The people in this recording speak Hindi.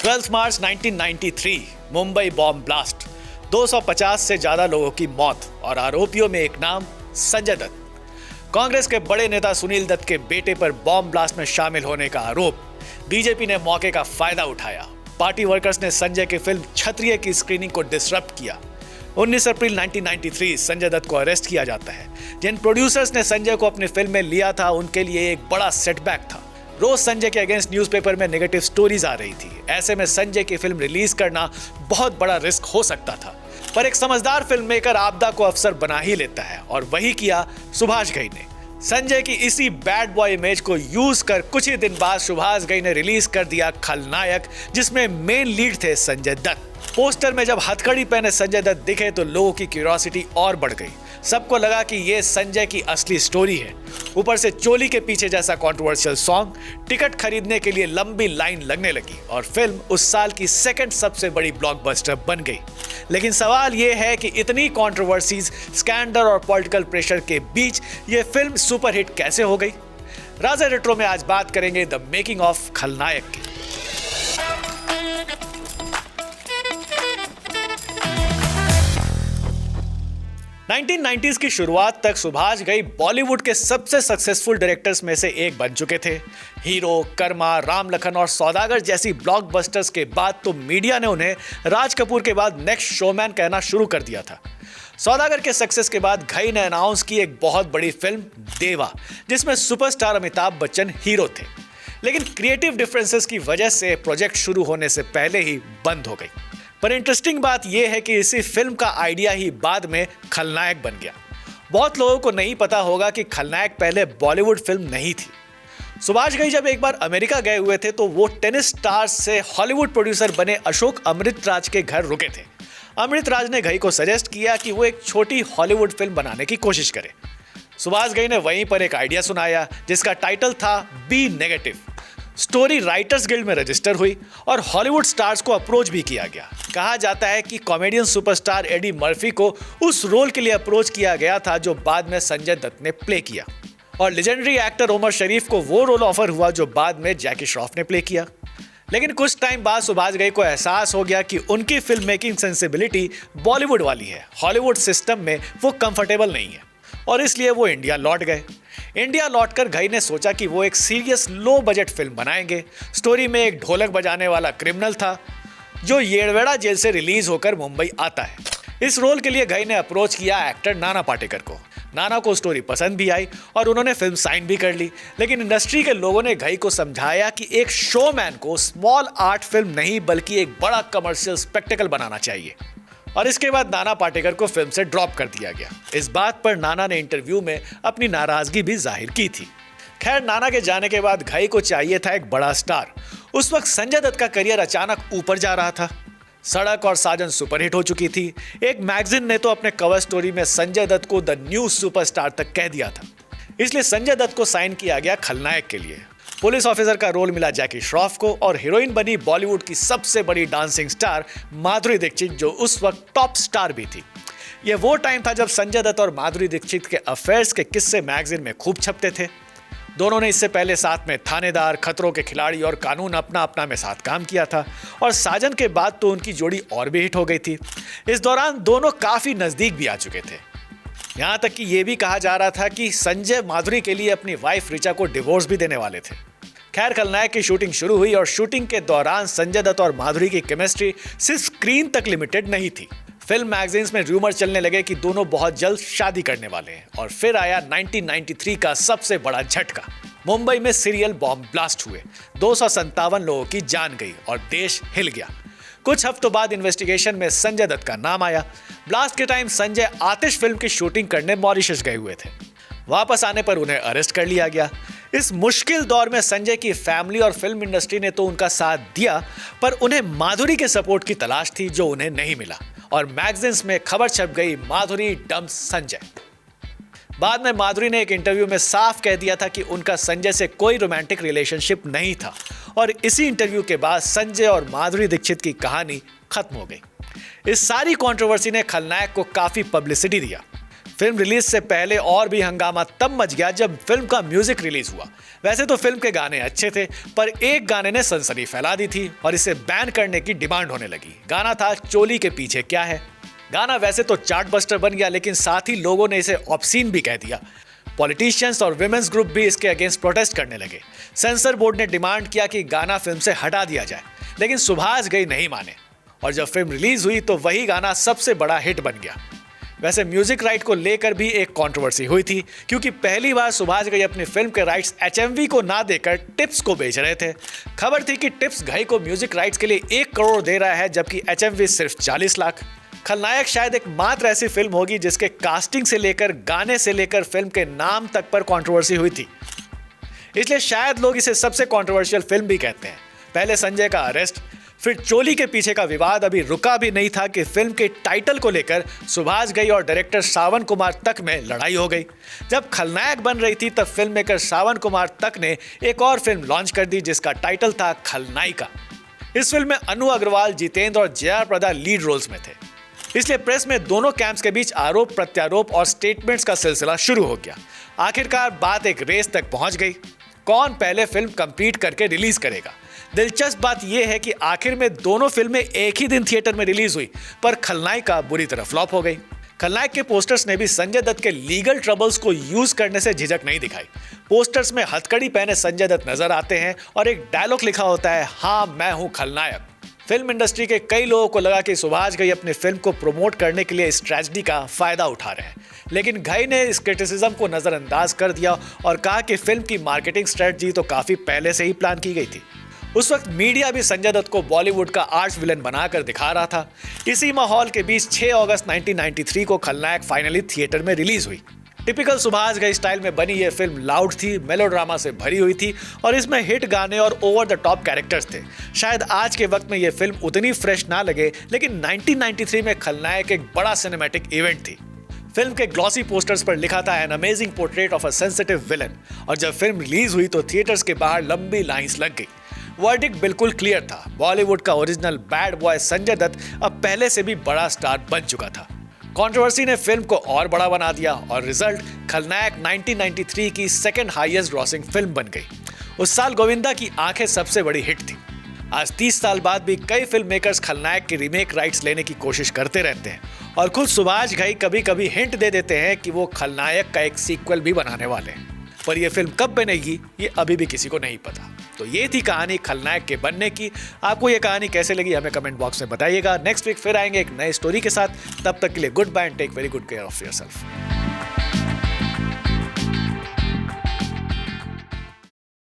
12 मार्च 1993 मुंबई बॉम्ब ब्लास्ट, 250 से ज्यादा लोगों की मौत और आरोपियों में एक नाम संजय दत्त। कांग्रेस के बड़े नेता सुनील दत्त के बेटे पर बॉम्ब ब्लास्ट में शामिल होने का आरोप। बीजेपी ने मौके का फायदा उठाया। पार्टी वर्कर्स ने संजय की फिल्म क्षत्रिय की स्क्रीनिंग को डिसरप्ट किया। 19 अप्रैल 1993 संजय दत्त को अरेस्ट किया जाता है। जिन प्रोड्यूसर्स ने संजय को अपनी फिल्म में लिया था उनके लिए एक बड़ा सेटबैक था। रोज संजय के अगेंस्ट न्यूज़पेपर में नेगेटिव स्टोरीज आ रही थी। ऐसे में संजय की फिल्म रिलीज करना बहुत बड़ा रिस्क हो सकता था, पर एक समझदार फिल्म मेकर आपदा को अवसर बना ही लेता है और वही किया सुभाष घई ने। संजय की इसी बैड बॉय इमेज को यूज कर कुछ ही दिन बाद सुभाष घई ने रिलीज कर दिया खलनायक, जिसमें मेन लीड थे संजय दत्त। पोस्टर में जब हथकड़ी पहने संजय दत्त दिखे तो लोगों की क्यूरियोसिटी और बढ़ गई। सबको लगा कि ये संजय की असली स्टोरी है। ऊपर से चोली के पीछे जैसा कंट्रोवर्शियल सॉन्ग, टिकट खरीदने के लिए लंबी लाइन लगने लगी और फिल्म उस साल की सेकंड सबसे बड़ी ब्लॉकबस्टर बन गई। लेकिन सवाल ये है कि इतनी कंट्रोवर्सीज, स्कैंडल और पॉलिटिकल प्रेशर के बीच ये फिल्म सुपरहिट कैसे हो गई? राजा रेट्रो में आज बात करेंगे द मेकिंग ऑफ खलनायक की। 1990s की शुरुआत तक सुभाष घई बॉलीवुड के सबसे सक्सेसफुल डायरेक्टर्स में से एक बन चुके थे। हीरो, कर्मा, राम लखन और सौदागर जैसी ब्लॉकबस्टर्स के बाद तो मीडिया ने उन्हें राज कपूर के बाद नेक्स्ट शोमैन कहना शुरू कर दिया था। सौदागर के सक्सेस के बाद घई ने अनाउंस की एक बहुत बड़ी फिल्म देवा, जिसमें सुपरस्टार अमिताभ बच्चन हीरो थे। लेकिन क्रिएटिव डिफरेंसेस की वजह से प्रोजेक्ट शुरू होने से पहले ही बंद हो गई। पर इंटरेस्टिंग बात यह है कि इसी फिल्म का आइडिया ही बाद में खलनायक बन गया। बहुत लोगों को नहीं पता होगा कि खलनायक पहले बॉलीवुड फिल्म नहीं थी। सुभाष घई जब एक बार अमेरिका गए हुए थे तो वो टेनिस स्टार्स से हॉलीवुड प्रोड्यूसर बने अशोक अमृतराज के घर रुके थे। अमृतराज ने घई को सजेस्ट किया कि वो एक छोटी हॉलीवुड फिल्म बनाने की कोशिश करे। सुभाष घई ने वहीं पर एक आइडिया सुनाया जिसका टाइटल था B negative. Story writers guild में रजिस्टर हुई और हॉलीवुड स्टार्स को अप्रोच भी किया गया। कहा जाता है कि कॉमेडियन सुपरस्टार एडी मर्फी को उस रोल के लिए अप्रोच किया गया था जो बाद में संजय दत्त ने प्ले किया, और लेजेंडरी एक्टर उमर शरीफ को वो रोल ऑफर हुआ जो बाद में जैकी श्रॉफ ने प्ले किया। लेकिन कुछ टाइम बाद सुभाष घई को एहसास हो गया कि उनकी फिल्म मेकिंग सेंसिबिलिटी बॉलीवुड वाली है, हॉलीवुड सिस्टम में वो कंफर्टेबल नहीं है, और इसलिए वो इंडिया लौट गए। इंडिया लौटकर घई ने सोचा कि वो एक सीरियस लो बजट फिल्म बनाएंगे। स्टोरी में एक ढोलक बजाने वाला क्रिमिनल था जो येरवेड़ा जेल से रिलीज होकर मुंबई आता है। इस रोल के लिए घई ने अप्रोच किया एक्टर नाना पाटेकर को। नाना को स्टोरी पसंद भी आई और उन्होंने फिल्म साइन भी कर ली। लेकिन इंडस्ट्री के लोगों ने घई को समझाया कि एक शोमैन को स्मॉल आर्ट फिल्म नहीं बल्कि एक बड़ा कमर्शियल स्पेक्टेकल बनाना चाहिए, और इसके बाद नाना पाटेकर को फिल्म से ड्रॉप कर दिया गया। इस बात पर नाना ने इंटरव्यू में अपनी नाराजगी भी जाहिर की थी। खैर, नाना के जाने के बाद घई को चाहिए था एक बड़ा स्टार। उस वक्त संजय दत्त का करियर अचानक ऊपर जा रहा था। सड़क और साजन सुपरहिट हो चुकी थी। एक मैगजीन ने तो अपने कवर स्टोरी में संजय दत्त को द न्यू सुपरस्टार तक कह दिया था। इसलिए संजय दत्त को साइन किया गया खलनायक के लिए। पुलिस ऑफिसर का रोल मिला जैकी श्रॉफ को और हीरोइन बनी बॉलीवुड की सबसे बड़ी डांसिंग स्टार माधुरी दीक्षित, जो उस वक्त टॉप स्टार भी थी। यह वो टाइम था जब संजय दत्त और माधुरी दीक्षित के अफेयर्स के किस्से मैगजीन में खूब छपते थे। दोनों ने इससे पहले साथ में थानेदार, खतरों के खिलाड़ी और कानून अपना अपना में साथ काम किया था, और साजन के बाद तो उनकी जोड़ी और भी हिट हो गई थी। इस दौरान दोनों काफी नजदीक भी आ चुके थे। यहाँ तक कि यह भी कहा जा रहा था कि संजय माधुरी के लिए अपनी वाइफ ऋचा को डिवोर्स भी देने वाले थे। खैर, खलनायक की शूटिंग शुरू हुई और शूटिंग के दौरान संजय दत्त और माधुरी की केमिस्ट्री सिर्फ स्क्रीन तक लिमिटेड नहीं थी। फिल्म मैगजीन्स में रूमर चलने लगे कि दोनों बहुत जल्द शादी करने वाले हैं। और फिर आया 1993 का सबसे बड़ा झटका। मुंबई में सीरियल बॉम्ब ब्लास्ट हुए, 257 लोगों की जान गई और देश हिल गया। कुछ हफ्तों बाद इन्वेस्टिगेशन में संजय दत्त का नाम आया। ब्लास्ट के टाइम संजय आतिश फिल्म की शूटिंग करने मॉरिशस गए हुए थे। वापस आने पर उन्हें अरेस्ट कर लिया गया। इस मुश्किल दौर में संजय की फैमिली और फिल्म इंडस्ट्री ने तो उनका साथ दिया, पर उन्हें माधुरी के सपोर्ट की तलाश थी जो उन्हें नहीं मिला, और मैगजीन्स में खबर छप गई, माधुरी डम्प संजय। बाद में माधुरी ने एक इंटरव्यू में साफ कह दिया था कि उनका संजय से कोई रोमांटिक रिलेशनशिप नहीं था, और इसी इंटरव्यू के बाद संजय और माधुरी दीक्षित की कहानी खत्म हो गई। इस सारी कंट्रोवर्सी ने खलनायक को काफी पब्लिसिटी दिया। फिल्म रिलीज से पहले और भी हंगामा तब मच गया जब फिल्म का म्यूजिक रिलीज हुआ। वैसे तो फिल्म के गाने अच्छे थे, पर एक गाने ने सनसनी फैला दी थी और इसे बैन करने की डिमांड होने लगी। गाना था चोली के पीछे क्या है। गाना वैसे तो चार्ट बस्टर बन गया, लेकिन साथ ही लोगों ने इसे ऑब्सीन भी कह दिया। पॉलिटिशियंस और विमेंस ग्रुप भी इसके अगेंस्ट प्रोटेस्ट करने लगे। सेंसर बोर्ड ने डिमांड किया कि गाना फिल्म से हटा दिया जाए, लेकिन सुभाष घई नहीं माने और जब फिल्म रिलीज हुई तो वही गाना सबसे बड़ा हिट बन गया। वैसे म्यूजिक राइट को लेकर भी एक कंट्रोवर्सी हुई थी, क्योंकि पहली बार सुभाष घई अपनी फिल्म के राइट्स HMV को ना देकर टिप्स को बेच रहे थे। खबर थी कि टिप्स घई को म्यूजिक राइट्स के लिए 1 करोड़ दे रहा है, जबकि HMV सिर्फ 40 लाख। खलनायक शायद एकमात्र ऐसी फिल्म होगी जिसके कास्टिंग से लेकर गाने से लेकर फिल्म के नाम तक पर कंट्रोवर्सी हुई थी, इसलिए शायद लोग इसे सबसे कंट्रोवर्शियल फिल्म भी कहते हैं। पहले संजय का अरेस्ट, फिर चोली के पीछे का विवाद अभी रुका भी नहीं था कि फिल्म के टाइटल को लेकर सुभाष घई और डायरेक्टर श्रावण कुमार तक में लड़ाई हो गई। जब खलनायक बन रही थी तब फिल्म मेकर श्रावण कुमार तक ने एक और फिल्म लॉन्च कर दी जिसका टाइटल था खलनायिका। इस फिल्म में अनु अग्रवाल, जितेंद्र और जया प्रदा लीड रोल्स में थे, इसलिए प्रेस में दोनों कैंप्स के बीच आरोप प्रत्यारोप और स्टेटमेंट्स का सिलसिला शुरू हो गया। आखिरकार बात एक रेस तक पहुंच गई, कौन पहले फिल्म कंप्लीट करके रिलीज करेगा। दिलचस्प बात यह है कि आखिर में दोनों फिल्में एक ही दिन थिएटर में रिलीज हुई, पर खलनायिका बुरी तरह फ्लॉप हो गई। खलनायक के पोस्टर्स ने भी संजय दत्त के लीगल ट्रबल्स को यूज करने से झिझक नहीं दिखाई। पोस्टर्स में हथकड़ी पहने संजय दत्त नजर आते हैं और एक डायलॉग लिखा होता है, हाँ मैं हूं खलनायक। फिल्म इंडस्ट्री के कई लोगों को लगा कि सुभाष घई अपनी फिल्म को प्रमोट करने के लिए इस ट्रेजेडी का फायदा उठा रहे हैं, लेकिन घई ने इस क्रिटिसिज्म को नजरअंदाज कर दिया और कहा कि फिल्म की मार्केटिंग स्ट्रेटजी तो काफी पहले से ही प्लान की गई थी। उस वक्त मीडिया भी संजय दत्त को बॉलीवुड का आर्च विलन बनाकर दिखा रहा था। इसी माहौल के बीच 6 अगस्त 1993 को खलनायक फाइनली थिएटर में रिलीज हुई। टिपिकल सुभाष घई स्टाइल में बनी यह फिल्म लाउड थी, मेलोड्रामा से भरी हुई थी और इसमें हिट गाने और ओवर द टॉप कैरेक्टर्स थे। शायद आज के वक्त में यह फिल्म उतनी फ्रेश ना लगे, लेकिन 1993 में खलनायक एक बड़ा सिनेमैटिक इवेंट थी। फिल्म के ग्लॉसी पोस्टर्स पर लिखा था an amazing portrait of a sensitive villain, और जब फिल्म रिलीज हुई तो थिएटर्स के बाहर लंबी लाइंस लग गई। वर्डिक्ट बिल्कुल क्लियर था, बॉलीवुड का original bad boy Sanjay Dutt अब पहले से भी बड़ा स्टार बन चुका था। कंट्रोवर्सी ने फिल्म को और बड़ा बना दिया और रिजल्ट खलनायक 1993 की सेकंड हाईएस्ट ग्रॉसिंग फिल्म बन गई। उस साल गोविंदा की आंखें सबसे बड़ी हिट थी। आज 30 साल बाद भी कई फिल्म मेकर्स खलनायक के रीमेक राइट्स लेने की कोशिश करते रहते हैं और खुद सुभाष घई कभी कभी हिंट दे देते हैं कि वो खलनायक का एक सीक्वल भी बनाने वाले हैं, पर यह फिल्म कब बनेगी ये अभी भी किसी को नहीं पता। तो ये थी कहानी खलनायक के बनने की। आपको ये कहानी कैसे लगी हमें कमेंट बॉक्स में बताइएगा। नेक्स्ट वीक फिर आएंगे एक नए स्टोरी के साथ। तब तक के लिए goodbye and take very good care of yourself.